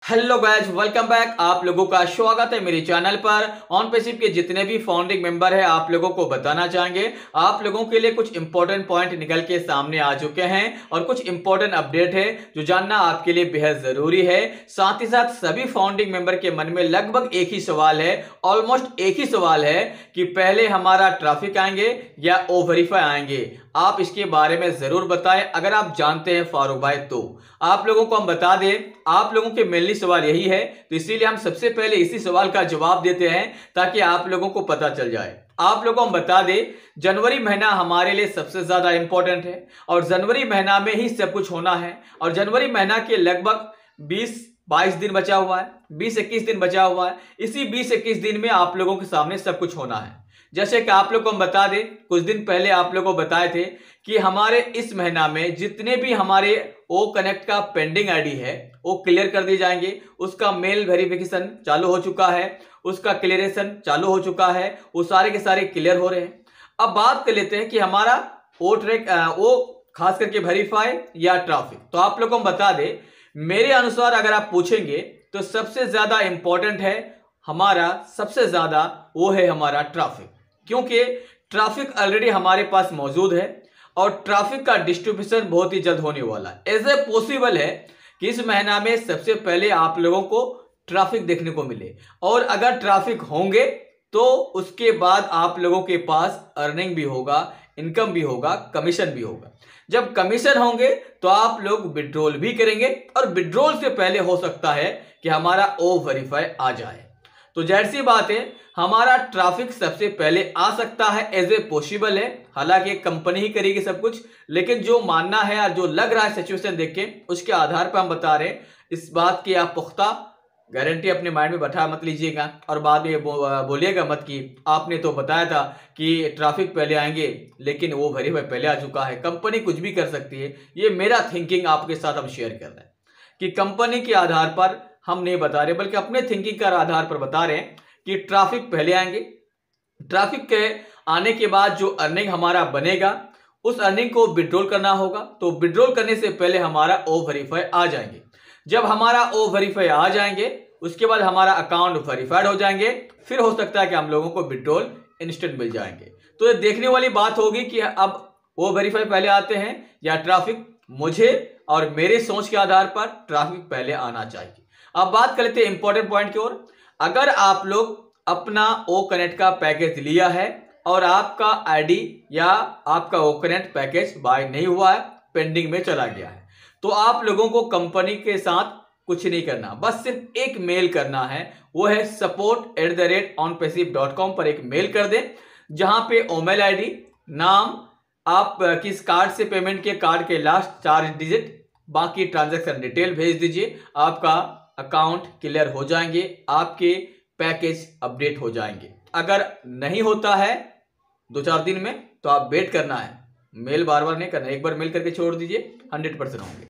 Hello guys, welcome back. आप लोगों का स्वागत है मेरे चैनल पर। ऑन पैसिव के जितने भी फाउंडिंग मेंबर है आप लोगों को बताना चाहेंगे, आप लोगों के लिए कुछ इंपॉर्टेंट पॉइंट निकल के सामने आ चुके हैं और कुछ इंपॉर्टेंट अपडेट है जो जानना आपके लिए बेहद जरूरी है। साथ ही साथ सभी फाउंडिंग मेंबर के मन में लगभग एक ही सवाल है, ऑलमोस्ट एक ही सवाल है कि पहले हमारा ट्रैफिक आएंगे या ओ वेरीफाई आएंगे। आप इसके बारे में जरूर बताएं अगर आप जानते हैं फारूक भाई। तो आप लोगों को हम बता दें, आप लोगों के मेनली सवाल यही है, तो इसीलिए हम सबसे पहले इसी सवाल का जवाब देते हैं ताकि आप लोगों को पता चल जाए। आप लोगों को हम बता दें, जनवरी महीना हमारे लिए सबसे ज्यादा इंपॉर्टेंट है और जनवरी महीना में ही सब कुछ होना है। और जनवरी महीना के लगभग 20-22 दिन बचा हुआ है, 20-21 दिन बचा हुआ है। इसी 20-21 दिन में आप लोगों के सामने सब कुछ होना है। जैसे कि आप लोग को हम बता दें, कुछ दिन पहले आप लोगों को बताए थे कि हमारे इस महीना में जितने भी हमारे ओ कनेक्ट का पेंडिंग आईडी है वो क्लियर कर दिए जाएंगे। उसका मेल वेरिफिकेशन चालू हो चुका है, उसका क्लियरेशन चालू हो चुका है, वो सारे के सारे क्लियर हो रहे हैं। अब बात कर लेते हैं कि हमारा ओ ट्रैक वो खास करके वेरीफाई या ट्रैफिक। तो आप लोग को हम बता दें, मेरे अनुसार अगर आप पूछेंगे तो सबसे ज्यादा इंपॉर्टेंट है हमारा, सबसे ज्यादा वो है हमारा ट्रैफिक, क्योंकि ट्रैफिक ऑलरेडी हमारे पास मौजूद है और ट्रैफिक का डिस्ट्रीब्यूशन बहुत ही जल्द होने वाला है। ऐसे पॉसिबल है कि इस महीना में सबसे पहले आप लोगों को ट्रैफिक देखने को मिले, और अगर ट्रैफिक होंगे तो उसके बाद आप लोगों के पास अर्निंग भी होगा, इनकम भी होगा, कमीशन भी होगा। जब कमीशन होंगे तो आप लोग विड्रॉल भी करेंगे और विड्रॉल से पहले हो सकता है कि हमारा ओ वेरीफाई आ जाए। तो जाहिर सी बात है हमारा ट्रैफिक सबसे पहले आ सकता है, एज ए पॉसिबल है। हालांकि कंपनी ही करेगी सब कुछ, लेकिन जो मानना है और जो लग रहा है सिचुएशन देख के उसके आधार पर हम बता रहे हैं। इस बात की आप पुख्ता गारंटी अपने माइंड में बैठा मत लीजिएगा और बाद में बोलिएगा मत कि आपने तो बताया था कि ट्रैफिक पहले आएंगे लेकिन वो वेरीफाई पहले आ चुका है। कंपनी कुछ भी कर सकती है, ये मेरा थिंकिंग आपके साथ हम शेयर कर रहे हैं कि कंपनी के आधार पर हम नहीं बता रहे बल्कि अपने थिंकिंग के आधार पर बता रहे हैं कि ट्रैफिक पहले आएंगे। ट्रैफिक के आने के बाद जो अर्निंग हमारा बनेगा उस अर्निंग को विड्रॉल करना होगा, तो विड्रॉल करने से पहले हमारा ओ वेरीफाई आ जाएंगे। जब हमारा ओ वेरीफाई आ जाएंगे उसके बाद हमारा अकाउंट वेरीफाइड हो जाएंगे, फिर हो सकता है कि हम लोगों को विड्रॉल इंस्टेंट मिल जाएंगे। तो ये देखने वाली बात होगी कि अब ओ वेरीफाई पहले आते हैं या ट्रैफिक। मुझे और मेरे सोच के आधार पर ट्रैफिक पहले आना चाहिए। अब बात कर लेते हैं इंपॉर्टेंट पॉइंट की ओर। अगर आप लोग अपना ओ कनेक्ट का पैकेज लिया है और आपका आईडी या आपका ओ कनेक्ट पैकेज बाय नहीं हुआ है, पेंडिंग में चला गया है, तो आप लोगों को कंपनी के साथ कुछ नहीं करना, बस सिर्फ एक मेल करना है। वो है support@onpassive.com पर एक मेल कर दें, जहां पे ईमेल आईडी, नाम, आप किस कार्ड से पेमेंट किए, कार्ड के लास्ट 4 डिजिट, बाकी ट्रांजैक्शन डिटेल भेज दीजिए। आपका अकाउंट क्लियर हो जाएंगे, आपके पैकेज अपडेट हो जाएंगे। अगर नहीं होता है 2-4 दिन में तो आप वेट करना है, मेल बार बार नहीं करना, एक बार मेल करके छोड़ दीजिए, 100% होंगे।